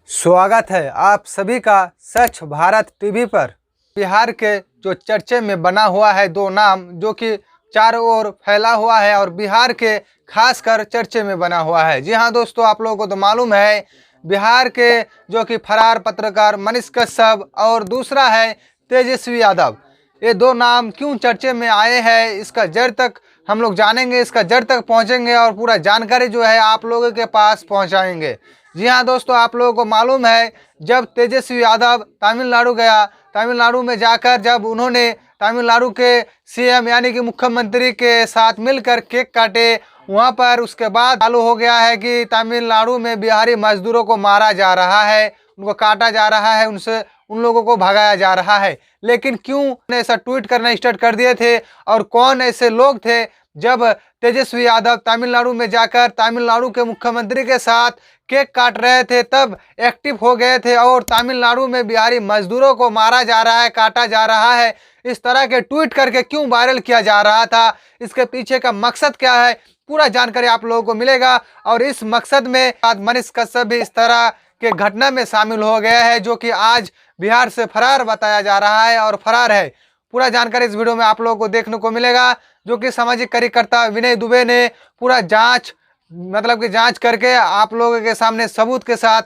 स्वागत है आप सभी का स्वच्छ भारत टीवी पर। बिहार के जो चर्चे में बना हुआ है दो नाम जो कि चारों ओर फैला हुआ है और बिहार के खासकर चर्चे में बना हुआ है। जी हाँ दोस्तों, आप लोगों को तो मालूम है बिहार के जो कि फरार पत्रकार मनीष कश्यप और दूसरा है तेजस्वी यादव। ये दो नाम क्यों चर्चे में आए हैं इसका जड़ तक हम लोग जानेंगे, इसका जड़ तक पहुंचेंगे और पूरा जानकारी जो है आप लोगों के पास पहुंचाएंगे। जी हाँ दोस्तों, आप लोगों को मालूम है जब तेजस्वी यादव तमिलनाडु गया, तमिलनाडु में जाकर जब उन्होंने तमिलनाडु के सीएम यानी कि मुख्यमंत्री के साथ मिलकर केक काटे, वहाँ पर उसके बाद चालू हो गया है कि तमिलनाडु में बिहारी मजदूरों को मारा जा रहा है, उनको काटा जा रहा है, उनसे उन लोगों को भगाया जा रहा है। लेकिन क्यों ऐसा ट्वीट करना स्टार्ट कर दिए थे और कौन ऐसे लोग थे जब तेजस्वी यादव तमिलनाडु में जाकर तमिलनाडु के मुख्यमंत्री के साथ केक काट रहे थे तब एक्टिव हो गए थे और तमिलनाडु में बिहारी मजदूरों को मारा जा रहा है, काटा जा रहा है, इस तरह के ट्वीट करके क्यों वायरल किया जा रहा था, इसके पीछे का मकसद क्या है, पूरा जानकारी आप लोगों को मिलेगा। और इस मकसद में आज मनीष कश्यप भी इस तरह के घटना में शामिल हो गया है जो कि आज बिहार से फरार बताया जा रहा है और फरार है। पूरा जानकारी इस वीडियो में आप लोगों को देखने को मिलेगा जो कि सामाजिक कार्यकर्ता विनय दुबे ने पूरा जांच जांच करके आप लोगों के सामने सबूत के साथ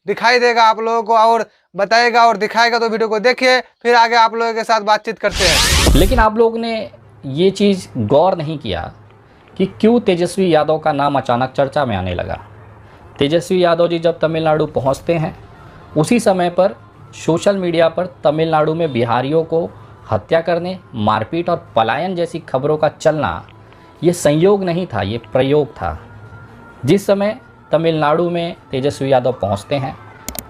दिखाई देगा आप लोगों को और बताएगा और दिखाएगा। तो वीडियो को देखिए, फिर आगे आप लोगों के साथ बातचीत करते हैं। लेकिन आप लोग ने ये चीज़ गौर नहीं किया कि क्यों तेजस्वी यादव का नाम अचानक चर्चा में आने लगा। तेजस्वी यादव जी जब तमिलनाडु पहुंचते हैं उसी समय पर सोशल मीडिया पर तमिलनाडु में बिहारियों को हत्या करने, मारपीट और पलायन जैसी खबरों का चलना ये संयोग नहीं था, ये प्रयोग था। जिस समय तमिलनाडु में तेजस्वी यादव पहुंचते हैं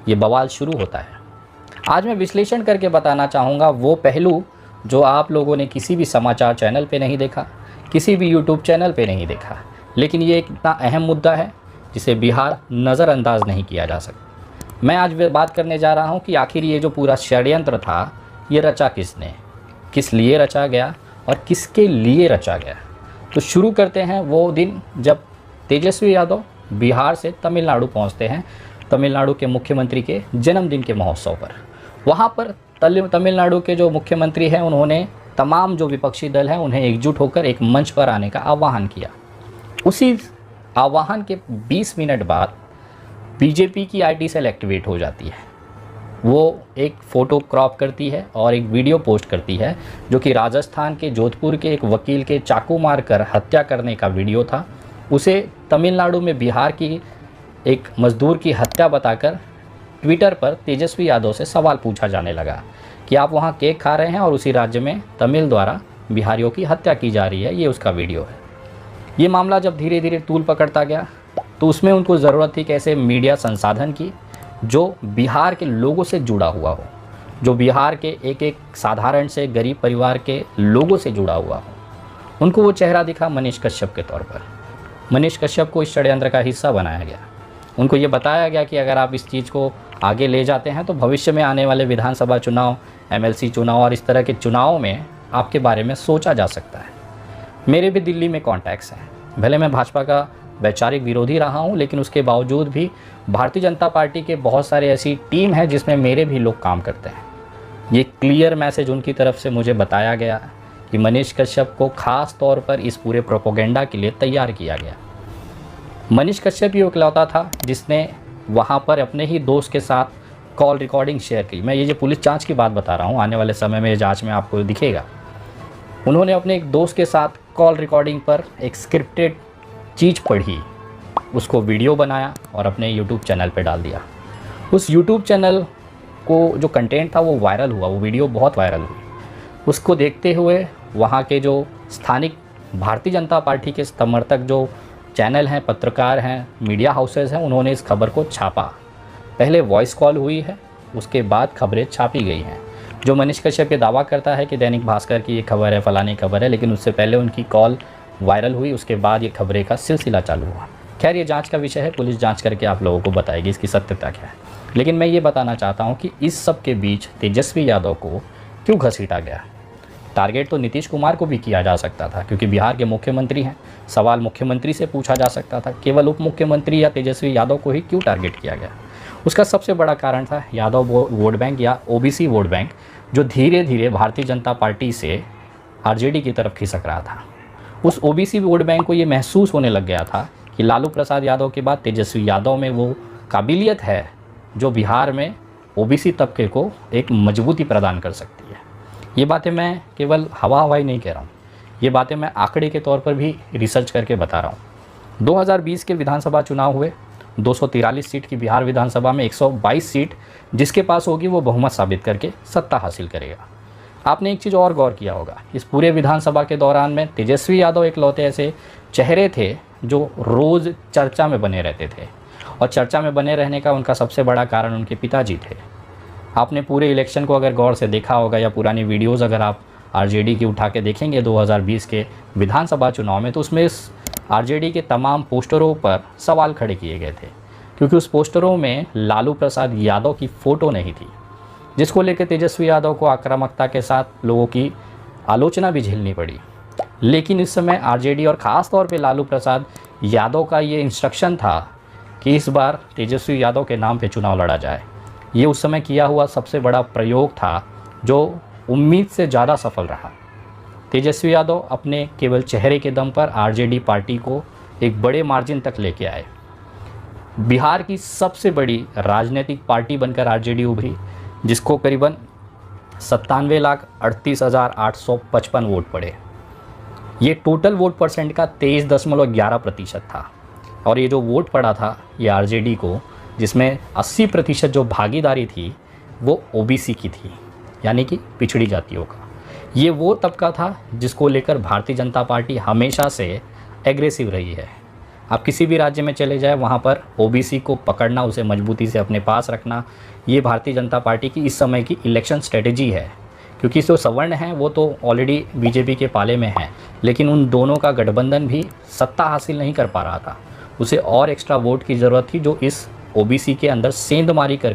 ये बवाल शुरू होता है। आज मैं विश्लेषण करके बताना चाहूँगा वो पहलू जो आप लोगों ने किसी भी समाचार चैनल पे नहीं देखा, किसी भी यूट्यूब चैनल पे नहीं देखा, लेकिन ये एक इतना अहम मुद्दा है जिसे बिहार नज़रअंदाज नहीं किया जा सकता। मैं आज बात करने जा रहा हूँ कि आखिर ये जो पूरा षड्यंत्र था ये रचा किसने, किस लिए रचा गया और किसके लिए रचा गया। तो शुरू करते हैं वो दिन जब तेजस्वी यादव बिहार से तमिलनाडु पहुंचते हैं तमिलनाडु के मुख्यमंत्री के जन्मदिन के महोत्सव पर। वहां पर तमिलनाडु के जो मुख्यमंत्री हैं उन्होंने तमाम जो विपक्षी दल हैं उन्हें एकजुट होकर एक मंच पर आने का आह्वान किया। उसी आह्वान के 20 मिनट बाद बीजेपी की आईटी सेल एक्टिवेट हो जाती है। वो एक फ़ोटो क्रॉप करती है और एक वीडियो पोस्ट करती है जो कि राजस्थान के जोधपुर के एक वकील के चाकू मारकर हत्या करने का वीडियो था। उसे तमिलनाडु में बिहार की एक मज़दूर की हत्या बताकर ट्विटर पर तेजस्वी यादव से सवाल पूछा जाने लगा कि आप वहाँ केक खा रहे हैं और उसी राज्य में तमिल द्वारा बिहारियों की हत्या की जा रही है, ये उसका वीडियो है। ये मामला जब धीरे धीरे तूल पकड़ता गया तो उसमें उनको ज़रूरत थी कैसे मीडिया संसाधन की जो बिहार के लोगों से जुड़ा हुआ हो, जो बिहार के एक एक साधारण से गरीब परिवार के लोगों से जुड़ा हुआ हो। उनको वो चेहरा दिखा मनीष कश्यप के तौर पर। मनीष कश्यप को इस षड्यंत्र का हिस्सा बनाया गया। उनको ये बताया गया कि अगर आप इस चीज़ को आगे ले जाते हैं तो भविष्य में आने वाले विधानसभा चुनाव, एमएलसी चुनाव और इस तरह के चुनावों में आपके बारे में सोचा जा सकता है। मेरे भी दिल्ली में कॉन्टैक्ट्स हैं, भले मैं भाजपा का वैचारिक विरोधी रहा हूं, लेकिन उसके बावजूद भी भारतीय जनता पार्टी के बहुत सारे ऐसी टीम है जिसमें मेरे भी लोग काम करते हैं। ये क्लियर मैसेज उनकी तरफ से मुझे बताया गया कि मनीष कश्यप को ख़ास तौर पर इस पूरे प्रोपोगेंडा के लिए तैयार किया गया। मनीष कश्यप ही इकलौता था जिसने वहाँ पर अपने ही दोस्त के साथ कॉल रिकॉर्डिंग शेयर की। मैं ये पुलिस जाँच की बात बता रहा हूँ, आने वाले समय में जाँच में आपको दिखेगा। उन्होंने अपने एक दोस्त के साथ कॉल रिकॉर्डिंग पर एक स्क्रिप्टेड चीज़ पढ़ी, उसको वीडियो बनाया और अपने यूट्यूब चैनल पे डाल दिया। उस यूट्यूब चैनल को जो कंटेंट था वो वायरल हुआ, वो वीडियो बहुत वायरल हुई। उसको देखते हुए वहाँ के जो स्थानिक भारतीय जनता पार्टी के समर्थक जो चैनल हैं, पत्रकार हैं, मीडिया हाउसेस हैं, उन्होंने इस खबर को छापा। पहले वॉइस कॉल हुई है, उसके बाद खबरें छापी गई हैं। जो मनीष कश्यप ये दावा करता है कि दैनिक भास्कर की ये खबर है, फलानी खबर है, लेकिन उससे पहले उनकी कॉल वायरल हुई, उसके बाद ये खबरें का सिलसिला चालू हुआ। खैर ये जांच का विषय है, पुलिस जांच करके आप लोगों को बताएगी इसकी सत्यता क्या है। लेकिन मैं ये बताना चाहता हूँ कि इस सब के बीच तेजस्वी यादव को क्यों घसीटा गया। टारगेट तो नीतीश कुमार को भी किया जा सकता था क्योंकि बिहार के मुख्यमंत्री हैं, सवाल मुख्यमंत्री से पूछा जा सकता था। केवल उप मुख्यमंत्री या तेजस्वी यादव को ही क्यों टारगेट किया गया। उसका सबसे बड़ा कारण था यादव वोट बैंक या ओबीसी वोट बैंक, जो धीरे धीरे भारतीय जनता पार्टी से आरजेडी की तरफ खिसक रहा था। उस ओबीसी वोट बैंक को ये महसूस होने लग गया था कि लालू प्रसाद यादव के बाद तेजस्वी यादव में वो काबिलियत है जो बिहार में ओबीसी तबके को एक मजबूती प्रदान कर सकती है। ये बातें मैं केवल हवाई नहीं कह रहा हूँ, ये बातें मैं आंकड़े के तौर पर भी रिसर्च करके बता रहा हूँ। 2020 के विधानसभा चुनाव हुए, 243 सीट की बिहार विधानसभा में 122 सीट जिसके पास होगी वो बहुमत साबित करके सत्ता हासिल करेगा। आपने एक चीज़ और गौर किया होगा, इस पूरे विधानसभा के दौरान में तेजस्वी यादव इकलौते ऐसे चेहरे थे जो रोज़ चर्चा में बने रहते थे, और चर्चा में बने रहने का उनका सबसे बड़ा कारण उनके पिताजी थे। आपने पूरे इलेक्शन को अगर गौर से देखा होगा या पुरानी वीडियोज़ अगर आप आरजेडी की उठा के देखेंगे 2020 के विधानसभा चुनाव में, तो उसमें इस आरजेडी के तमाम पोस्टरों पर सवाल खड़े किए गए थे, क्योंकि उस पोस्टरों में लालू प्रसाद यादव की फ़ोटो नहीं थी, जिसको लेकर तेजस्वी यादव को आक्रामकता के साथ लोगों की आलोचना भी झेलनी पड़ी। लेकिन इस समय आरजेडी और ख़ास तौर पे लालू प्रसाद यादव का ये इंस्ट्रक्शन था कि इस बार तेजस्वी यादव के नाम पे चुनाव लड़ा जाए। ये उस समय किया हुआ सबसे बड़ा प्रयोग था जो उम्मीद से ज़्यादा सफल रहा। तेजस्वी यादव अपने केवल चेहरे के दम पर आरजेडी पार्टी को एक बड़े मार्जिन तक लेके आए। बिहार की सबसे बड़ी राजनीतिक पार्टी बनकर आरजेडी उभरी, जिसको करीबन 97,38,855 वोट पड़े। ये टोटल वोट परसेंट का 23.11% था। और ये जो वोट पड़ा था ये आरजेडी को, जिसमें 80% जो भागीदारी थी वो ओबीसी की थी, यानी कि पिछड़ी जातियों का। ये वो तबका था जिसको लेकर भारतीय जनता पार्टी हमेशा से एग्रेसिव रही है। आप किसी भी राज्य में चले जाए, वहाँ पर ओबीसी को पकड़ना, उसे मजबूती से अपने पास रखना, ये भारतीय जनता पार्टी की इस समय की इलेक्शन स्ट्रेटजी है। क्योंकि जो सवर्ण हैं वो तो ऑलरेडी बीजेपी के पाले में हैं, लेकिन उन दोनों का गठबंधन भी सत्ता हासिल नहीं कर पा रहा था। उसे और एक्स्ट्रा वोट की ज़रूरत थी जो इस ओबीसी के अंदर सेंधमारी कर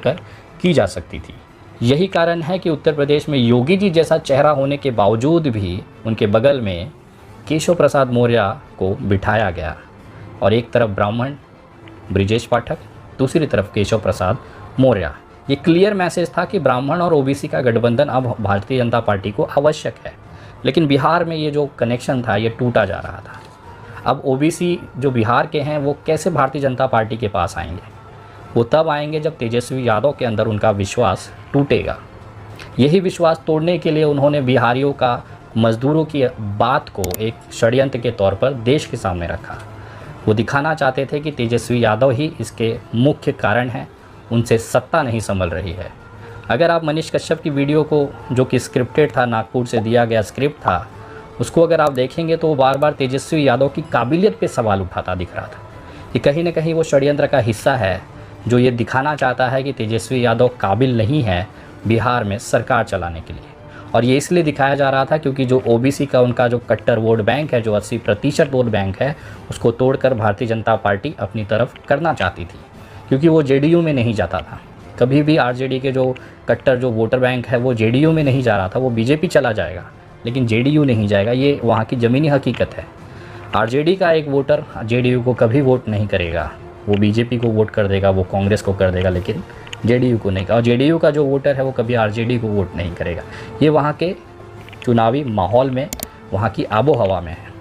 की जा सकती थी। यही कारण है कि उत्तर प्रदेश में योगी जी जैसा चेहरा होने के बावजूद भी उनके बगल में केशव प्रसाद मौर्य को बिठाया गया, और एक तरफ ब्राह्मण ब्रिजेश पाठक, दूसरी तरफ केशव प्रसाद मौर्य। ये क्लियर मैसेज था कि ब्राह्मण और ओबीसी का गठबंधन अब भारतीय जनता पार्टी को आवश्यक है। लेकिन बिहार में ये जो कनेक्शन था ये टूटा जा रहा था। अब ओबीसी जो बिहार के हैं वो कैसे भारतीय जनता पार्टी के पास आएंगे? वो तब आएंगे जब तेजस्वी यादव के अंदर उनका विश्वास टूटेगा। यही विश्वास तोड़ने के लिए उन्होंने बिहारियों का, मजदूरों की बात को एक षड्यंत्र के तौर पर देश के सामने रखा। वो दिखाना चाहते थे कि तेजस्वी यादव ही इसके मुख्य कारण हैं, उनसे सत्ता नहीं संभल रही है। अगर आप मनीष कश्यप की वीडियो को, जो कि स्क्रिप्टेड था, नागपुर से दिया गया स्क्रिप्ट था, उसको अगर आप देखेंगे तो वो बार बार तेजस्वी यादव की काबिलियत पे सवाल उठाता दिख रहा था कि कहीं ना कहीं वो षड्यंत्र का हिस्सा है जो ये दिखाना चाहता है कि तेजस्वी यादव काबिल नहीं है बिहार में सरकार चलाने के लिए। और ये इसलिए दिखाया जा रहा था क्योंकि जो ओबीसी का उनका जो कट्टर वोट बैंक है, जो 80% वोट बैंक है, उसको तोड़कर भारतीय जनता पार्टी अपनी तरफ करना चाहती थी। क्योंकि वो जेडीयू में नहीं जाता था, कभी भी आरजेडी के जो कट्टर जो वोटर बैंक है वो जेडीयू में नहीं जा रहा था। वो बीजेपी चला जाएगा लेकिन जेडीयू नहीं जाएगा, ये वहाँ की ज़मीनी हकीकत है। आरजेडी का एक वोटर जेडीयू को कभी वोट नहीं करेगा, वो बीजेपी को वोट कर देगा, वो कांग्रेस को कर देगा, लेकिन जेडीयू को नहीं। और जेडीयू का जो वोटर है वो कभी आरजेडी को वोट नहीं करेगा। ये वहाँ के चुनावी माहौल में, वहाँ की आबो हवा में है।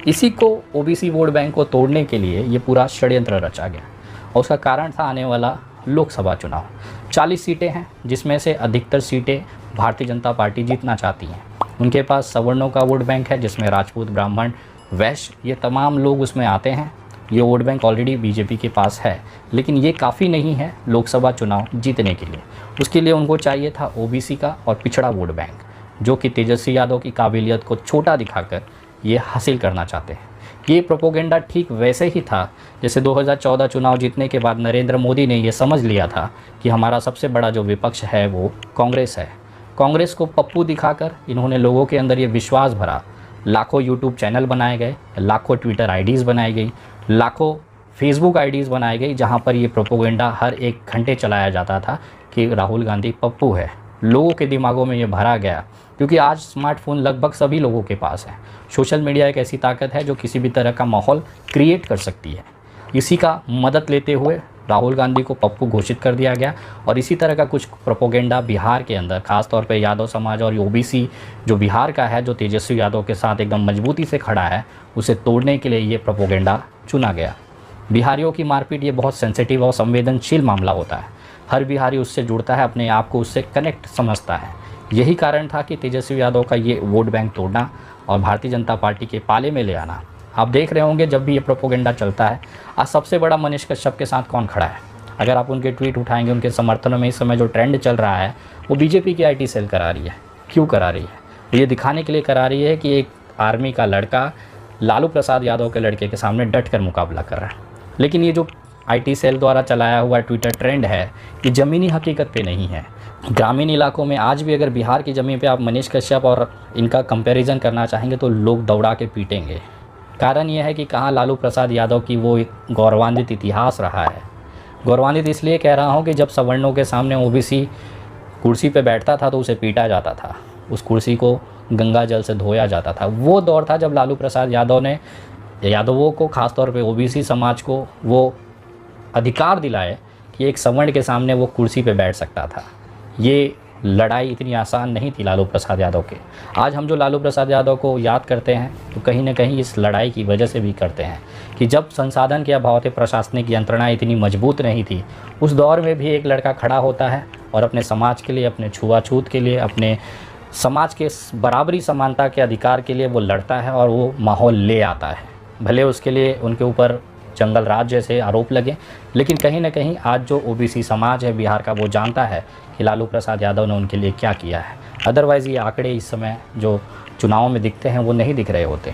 इसी को ओबीसी वोट बैंक को तोड़ने के लिए ये पूरा षड्यंत्र रचा गया, और उसका कारण था आने वाला लोकसभा चुनाव। 40 सीटें हैं जिसमें से अधिकतर सीटें भारतीय जनता पार्टी जीतना चाहती हैं। उनके पास सवर्णों का वोट बैंक है जिसमें राजपूत, ब्राह्मण, वैश्य, ये तमाम लोग उसमें आते हैं। ये वोट बैंक ऑलरेडी बीजेपी के पास है, लेकिन ये काफ़ी नहीं है लोकसभा चुनाव जीतने के लिए। उसके लिए उनको चाहिए था ओबीसी का और पिछड़ा वोट बैंक, जो कि तेजस्वी यादव की काबिलियत को छोटा दिखाकर ये हासिल करना चाहते हैं। ये प्रोपोगेंडा ठीक वैसे ही था जैसे 2014 चुनाव जीतने के बाद नरेंद्र मोदी ने ये समझ लिया था कि हमारा सबसे बड़ा जो विपक्ष है वो कांग्रेस है। कांग्रेस को पप्पू दिखाकर इन्होंने लोगों के अंदर ये विश्वास भरा। लाखों यूट्यूब चैनल बनाए गए, लाखों ट्विटर आईडीज़ बनाई गई, लाखों फेसबुक आईडीज़ बनाई गई, जहाँ पर ये प्रोपोगेंडा हर एक घंटे चलाया जाता था कि राहुल गांधी पप्पू है। लोगों के दिमागों में ये भरा गया क्योंकि आज स्मार्टफोन लगभग सभी लोगों के पास है। सोशल मीडिया एक ऐसी ताकत है जो किसी भी तरह का माहौल क्रिएट कर सकती है। इसी का मदद लेते हुए राहुल गांधी को पप्पू घोषित कर दिया गया और इसी तरह का कुछ प्रोपोगेंडा बिहार के अंदर, खासतौर पे यादव समाज और ओबीसी जो बिहार का है, जो तेजस्वी यादव के साथ एकदम मजबूती से खड़ा है, उसे तोड़ने के लिए ये प्रोपोगेंडा चुना गया। बिहारियों की मारपीट ये बहुत सेंसिटिव और संवेदनशील मामला होता है। हर बिहारी उससे जुड़ता है, अपने आप को उससे कनेक्ट समझता है। यही कारण था कि तेजस्वी यादव का ये वोट बैंक तोड़ना और भारतीय जनता पार्टी के पाले में ले आना। आप देख रहे होंगे जब भी ये प्रोपोगेंडा चलता है, आज सबसे बड़ा मनीष कश्यप के साथ कौन खड़ा है? अगर आप उनके ट्वीट उठाएंगे, उनके समर्थन में इस समय जो ट्रेंड चल रहा है वो बीजेपी की IT सेल करा रही है। क्यों करा रही है? ये दिखाने के लिए करा रही है कि एक आर्मी का लड़का लालू प्रसाद यादव के लड़के के सामने डट कर मुकाबला कर रहा है। लेकिन ये जो IT सेल द्वारा चलाया हुआ ट्विटर ट्रेंड है, ये ज़मीनी हकीकत पे नहीं है। ग्रामीण इलाकों में आज भी अगर बिहार की ज़मीन पे आप मनीष कश्यप और इनका कंपैरिजन करना चाहेंगे तो लोग दौड़ा के पीटेंगे। कारण यह है कि कहाँ लालू प्रसाद यादव की वो एक गौरवान्वित इतिहास रहा है। गौरवान्वित इसलिए कह रहा हूँ कि जब सवर्णों के सामने OBC कुर्सी पे बैठता था तो उसे पीटा जाता था, उस कुर्सी को गंगा जल से धोया जाता था। वो दौर था जब लालू प्रसाद यादव ने यादवों को, ख़ासतौर पे OBC समाज को वो अधिकार दिलाए कि एक सवर्ण के सामने वो कुर्सी पे बैठ सकता था। ये लड़ाई इतनी आसान नहीं थी लालू प्रसाद यादव के। आज हम जो लालू प्रसाद यादव को याद करते हैं तो कहीं ना कहीं इस लड़ाई की वजह से भी करते हैं कि जब संसाधन के अभाव थे, प्रशासनिक यंत्रणा इतनी मजबूत नहीं थी, उस दौर में भी एक लड़का खड़ा होता है और अपने समाज के लिए, अपने छुआछूत के लिए, अपने समाज के बराबरी समानता के अधिकार के लिए वो लड़ता है और वो माहौल ले आता है। भले उसके लिए उनके ऊपर जंगल राज जैसे आरोप लगे, लेकिन कहीं ना कहीं आज जो OBC समाज है बिहार का वो जानता है कि लालू प्रसाद यादव ने उनके लिए क्या किया है। अदरवाइज़ ये आंकड़े इस समय जो चुनाव में दिखते हैं वो नहीं दिख रहे होते।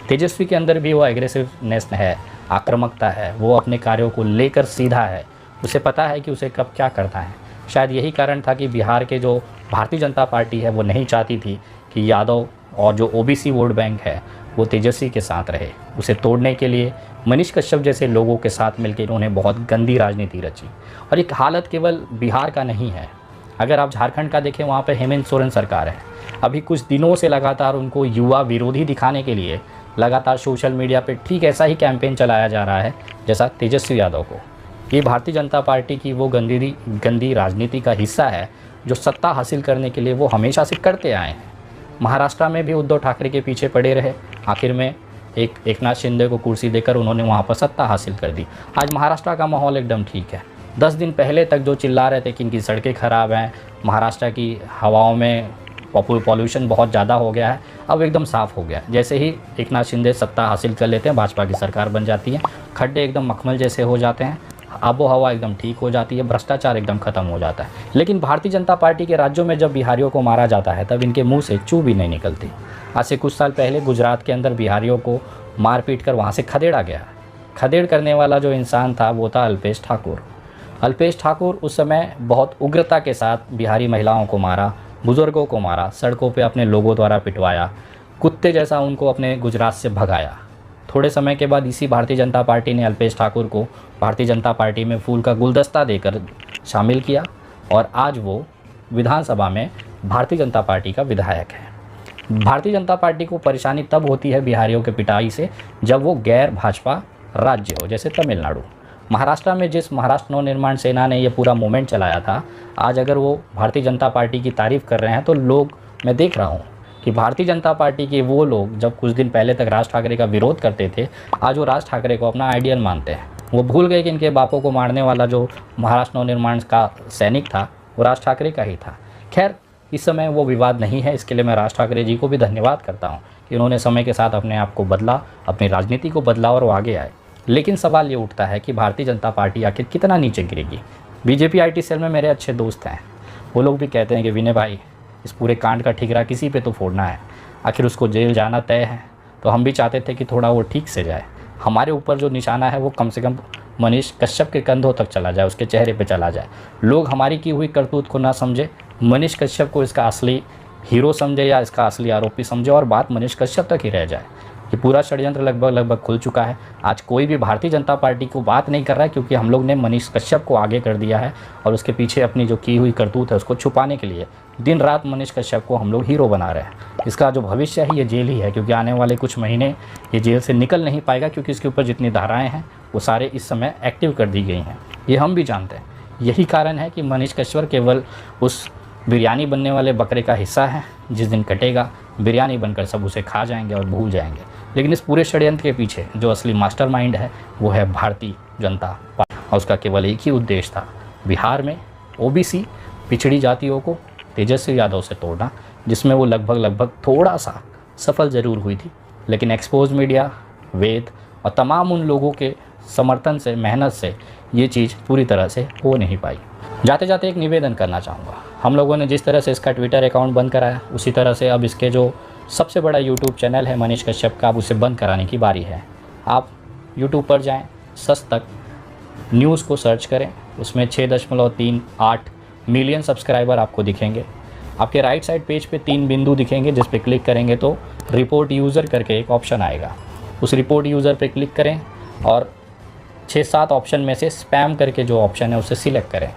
तेजस्वी के अंदर भी वो एग्रेसिवनेस है, आक्रामकता है, वो अपने कार्यों को लेकर सीधा है, उसे पता है कि उसे कब क्या करना है। शायद यही कारण था कि बिहार के जो भारतीय जनता पार्टी है वो नहीं चाहती थी कि यादव और जो OBC वोट बैंक है वो तेजस्वी के साथ रहे। उसे तोड़ने के लिए मनीष कश्यप जैसे लोगों के साथ मिलकर इन्होंने बहुत गंदी राजनीति रची। और एक हालत केवल बिहार का नहीं है, अगर आप झारखंड का देखें वहाँ पे हेमंत सोरेन सरकार है। अभी कुछ दिनों से लगातार उनको युवा विरोधी दिखाने के लिए लगातार सोशल मीडिया पे ठीक ऐसा ही कैंपेन चलाया जा रहा है जैसा तेजस्वी यादव को। ये भारतीय जनता पार्टी की वो गंदी राजनीति का हिस्सा है जो सत्ता हासिल करने के लिए वो हमेशा से करते आए हैं। महाराष्ट्र में भी उद्धव ठाकरे के पीछे पड़े रहे, आखिर में एकनाथ शिंदे को कुर्सी देकर उन्होंने वहाँ पर सत्ता हासिल कर दी। आज महाराष्ट्र का माहौल एकदम ठीक है। 10 दिन पहले तक जो चिल्ला रहे थे कि इनकी सड़कें ख़राब हैं, महाराष्ट्र की हवाओं में पॉल्यूशन बहुत ज़्यादा हो गया है, अब एकदम साफ़ हो गया। जैसे ही एकनाथ शिंदे सत्ता हासिल कर लेते हैं, भाजपा की सरकार बन जाती है, खड्डे एकदम मखमल जैसे हो जाते हैं, आबो हवा एकदम ठीक हो जाती है, भ्रष्टाचार एकदम ख़त्म हो जाता है। लेकिन भारतीय जनता पार्टी के राज्यों में जब बिहारियों को मारा जाता है तब इनके मुंह से चू भी नहीं निकलती। आज से कुछ साल पहले गुजरात के अंदर बिहारियों को मार पीट कर वहाँ से खदेड़ा गया। खदेड़ करने वाला जो इंसान था वो था अल्पेश ठाकुर। अल्पेश ठाकुर उस समय बहुत उग्रता के साथ बिहारी महिलाओं को मारा, बुज़ुर्गों को मारा, सड़कों पे अपने लोगों द्वारा पिटवाया, कुत्ते जैसा उनको अपने गुजरात से भगाया। थोड़े समय के बाद इसी भारतीय जनता पार्टी ने अल्पेश ठाकुर को भारतीय जनता पार्टी में फूल का गुलदस्ता देकर शामिल किया और आज वो विधानसभा में भारतीय जनता पार्टी का विधायक है। भारतीय जनता पार्टी को परेशानी तब होती है बिहारियों के पिटाई से जब वो गैर भाजपा राज्य हो, जैसे तमिलनाडु। महाराष्ट्र में जिस महाराष्ट्र नवनिर्माण सेना ने ये पूरा मूवमेंट चलाया था, आज अगर वो भारतीय जनता पार्टी की तारीफ़ कर रहे हैं तो लोग, मैं देख रहा हूँ कि भारतीय जनता पार्टी के वो लोग जब कुछ दिन पहले तक राज ठाकरे का विरोध करते थे, आज वो राज ठाकरे को अपना आइडियल मानते हैं। वो भूल गए कि इनके बापों को मारने वाला जो महाराष्ट्र नवनिर्माण का सैनिक था वो राज ठाकरे का ही था। खैर, इस समय वो विवाद नहीं है, इसके लिए मैं राज ठाकरे जी को भी धन्यवाद करता हूँ कि उन्होंने समय के साथ अपने आप को बदला, अपनी राजनीति को बदला और वो आगे आए। लेकिन सवाल ये उठता है कि भारतीय जनता पार्टी आखिर कितना नीचे गिरेगी। बीजेपी IT सेल में मेरे अच्छे दोस्त हैं, वो लोग भी कहते हैं कि विनय भाई, इस पूरे कांड का ठिकरा किसी पे तो फोड़ना है, आखिर उसको जेल जाना तय है। तो हम भी चाहते थे कि थोड़ा वो ठीक से जाए, हमारे ऊपर जो निशाना है वो कम से कम मनीष कश्यप के कंधों तक चला जाए, उसके चेहरे पे चला जाए। लोग हमारी की हुई करतूत को ना समझे, मनीष कश्यप को इसका असली हीरो समझे या इसका असली आरोपी समझे और बात मनीष कश्यप तक ही रह जाए। ये पूरा षड्यंत्र लगभग खुल चुका है। आज कोई भी भारतीय जनता पार्टी को बात नहीं कर रहा है क्योंकि हम लोग ने मनीष कश्यप को आगे कर दिया है और उसके पीछे अपनी जो की हुई करतूत है उसको छुपाने के लिए दिन रात मनीष कश्यप को हम लोग हीरो बना रहे हैं। इसका जो भविष्य है ये जेल ही है, क्योंकि आने वाले कुछ महीने ये जेल से निकल नहीं पाएगा, क्योंकि इसके ऊपर जितनी धाराएं हैं वो सारे इस समय एक्टिव कर दी गई हैं, ये हम भी जानते हैं। यही कारण है कि मनीष कश्यप केवल उस बिरयानी बनने वाले बकरे का हिस्सा है, जिस दिन कटेगा बिरयानी बनकर सब उसे खा जाएंगे और भूल जाएंगे। लेकिन इस पूरे षड्यंत्र के पीछे जो असली मास्टरमाइंड है वो है भारतीय जनता पार्टी, और उसका केवल एक ही उद्देश्य था, बिहार में ओबीसी पिछड़ी जातियों को तेजस्वी यादव से तोड़ना, जिसमें वो लगभग थोड़ा सा सफल ज़रूर हुई थी। लेकिन एक्सपोज मीडिया, वेद और तमाम उन लोगों के समर्थन से, मेहनत से ये चीज़ पूरी तरह से हो नहीं पाई। जाते जाते एक निवेदन करना चाहूँगा, हम लोगों ने जिस तरह से इसका ट्विटर अकाउंट बंद कराया, उसी तरह से अब इसके जो सबसे बड़ा यूट्यूब चैनल है मनीष कश्यप का, अब उसे बंद कराने की बारी है। आप यूट्यूब पर जाएं, सच तक न्यूज़ को सर्च करें, उसमें 6.38 मिलियन सब्सक्राइबर आपको दिखेंगे। आपके राइट साइड पेज पे 3 बिंदु दिखेंगे, जिस पे क्लिक करेंगे तो रिपोर्ट यूज़र करके एक ऑप्शन आएगा। उस रिपोर्ट यूज़र पे क्लिक करें और 6-7 ऑप्शन में से स्पैम करके जो ऑप्शन है उसे सिलेक्ट करें।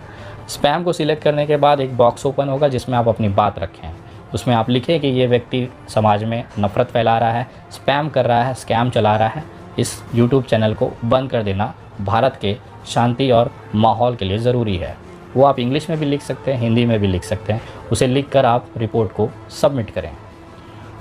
स्पैम को सिलेक्ट करने के बाद एक बॉक्स ओपन होगा जिसमें आप अपनी बात रखें। उसमें आप लिखें कि ये व्यक्ति समाज में नफ़रत फैला रहा है, स्पैम कर रहा है, स्कैम चला रहा है, इस यूट्यूब चैनल को बंद कर देना भारत के शांति और माहौल के लिए ज़रूरी है। वो आप इंग्लिश में भी लिख सकते हैं, हिंदी में भी लिख सकते हैं। उसे लिखकर आप रिपोर्ट को सबमिट करें।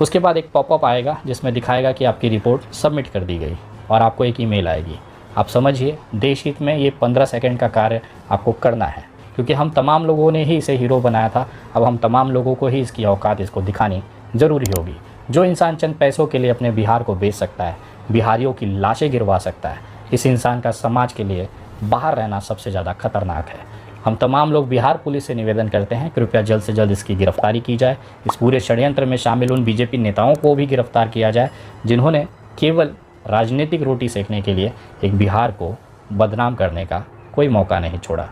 उसके बाद एक पॉपअप आएगा जिसमें दिखाएगा कि आपकी रिपोर्ट सबमिट कर दी गई और आपको एक ईमेल आएगी। आप समझिए, देश हित में ये 15 सेकंड का कार्य आपको करना है, क्योंकि हम तमाम लोगों ने ही इसे हीरो बनाया था। अब हम तमाम लोगों को ही इसकी औकात इसको दिखानी ज़रूरी होगी। जो इंसान चंद पैसों के लिए अपने बिहार को बेच सकता है, बिहारियों की लाशें गिरवा सकता है, इस इंसान का समाज के लिए बाहर रहना सबसे ज़्यादा खतरनाक है। हम तमाम लोग बिहार पुलिस से निवेदन करते हैं, कृपया जल्द से जल्द इसकी गिरफ्तारी की जाए। इस पूरे षड्यंत्र में शामिल उन बीजेपी नेताओं को भी गिरफ्तार किया जाए जिन्होंने केवल राजनीतिक रोटी सेकने के लिए एक बिहार को बदनाम करने का कोई मौका नहीं छोड़ा।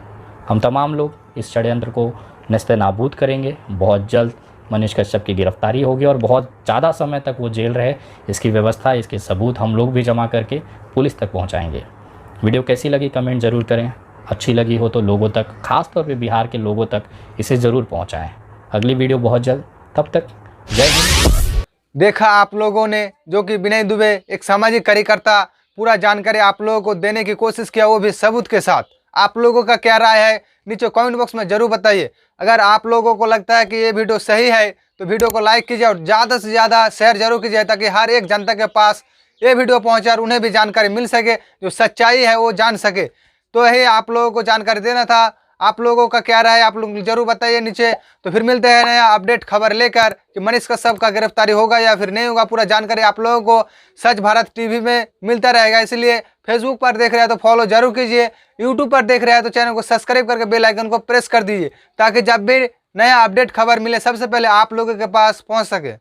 हम तमाम लोग इस षड्यंत्र को नेस्तनाबूद करेंगे। बहुत जल्द मनीष कश्यप की गिरफ्तारी होगी और बहुत ज़्यादा समय तक वो जेल रहे, इसकी व्यवस्था, इसके सबूत हम लोग भी जमा करके पुलिस तक पहुंचाएंगे। वीडियो कैसी लगी कमेंट ज़रूर करें। अच्छी लगी हो तो लोगों तक, ख़ास तौर पे बिहार के लोगों तक इसे ज़रूर पहुंचाएं। अगली वीडियो बहुत जल्द, तब तक जय हिंद। देखा आप लोगों ने, जो कि विनय दुबे एक सामाजिक कार्यकर्ता, पूरा जानकारी आप लोगों को देने की कोशिश किया, वो भी सबूत के साथ। आप लोगों का क्या राय है नीचे कमेंट बॉक्स में जरूर बताइए। अगर आप लोगों को लगता है कि ये वीडियो सही है तो वीडियो को लाइक कीजिए और ज़्यादा से ज़्यादा शेयर जरूर कीजिए, ताकि हर एक जनता के पास ये वीडियो पहुँचे और उन्हें भी जानकारी मिल सके, जो सच्चाई है वो जान सके। तो यही आप लोगों को जानकारी देना था। आप लोगों का क्या राय है आप लोग जरूर बताइए नीचे। तो फिर मिलते हैं नया अपडेट खबर लेकर कि मनीष कश्यप का गिरफ्तारी होगा या फिर नहीं होगा। पूरा जानकारी आप लोगों को सच भारत टीवी में मिलता रहेगा। इसलिए फेसबुक पर देख रहे हैं तो फॉलो जरूर कीजिए, यूट्यूब पर देख रहे हैं तो चैनल को सब्सक्राइब करके बेल आइकन को प्रेस कर दीजिए, ताकि जब भी नया अपडेट खबर मिले सबसे पहले आप लोगों के पास पहुँच सके।